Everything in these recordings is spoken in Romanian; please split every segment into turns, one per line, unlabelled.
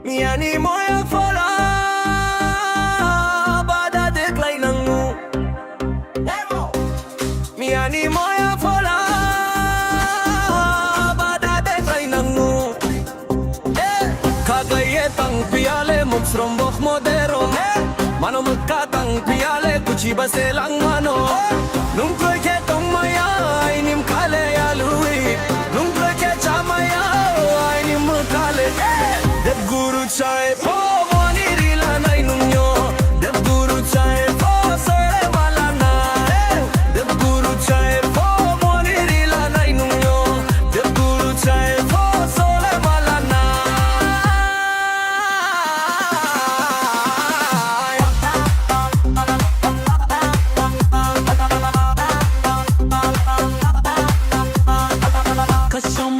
Mi animo a fala bada decline nu. Mi animo a fala bada decline nu. Kagayetang piale muksrombok modero. Mano magkatang piale kuchi baselang mano. Nung proke tong maya inim kale alui. Nung proke chamaya inim kale. Dev guru chai po moni rila nai nunyo. Dev guru chai po sore malana. Dev guru chai po moni rila nai nunyo. Dev guru chai po sore malana.
Kasam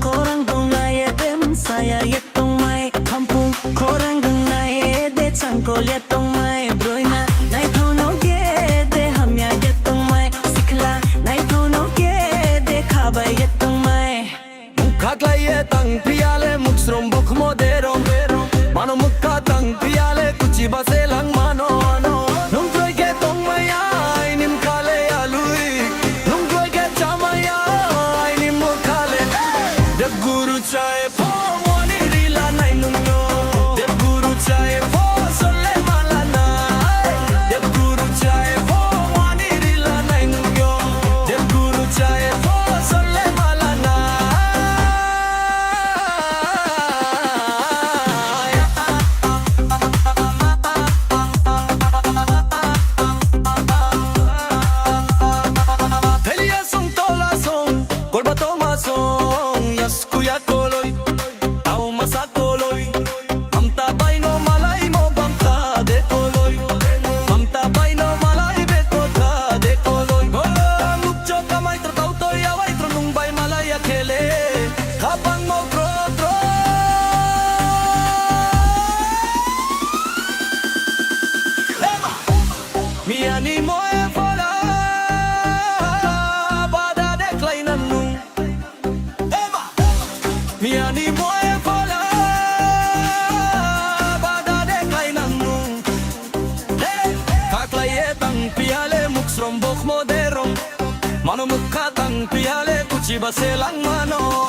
korang bungaye dem saya yetong mai kampung korang bungaye de changkol yetong mai broina nai thono ge de hamya yetong mai sikla nai thono ge de khaba yetong mai
Kaglayetang piale muksrombok modero. Mano magkatang piale kuchi baselang mano. Nung proke tong maya inim kale alui. Nung proke chamaya inim kale. Dev guru chai po moni rila nai nunyo. Dev guru chai po sole malana. Dev guru chai po moni rila nai nunyo. Dev guru chai po sole malana. Pelia song tola song kolba toma song yas kuya koloy tao masakoloy amta bay no malay mo bangka de koloy amta bay no malay beto ka de koloy mukcho kamay trataw to yaway tronung bay malay akele kapang mo tro mi animo e fola bada decline nu. Mi animo e fola bada decline nu. Kaklayetang piale muksrombok modero. Mano magkatang piale kuchi baselang mano.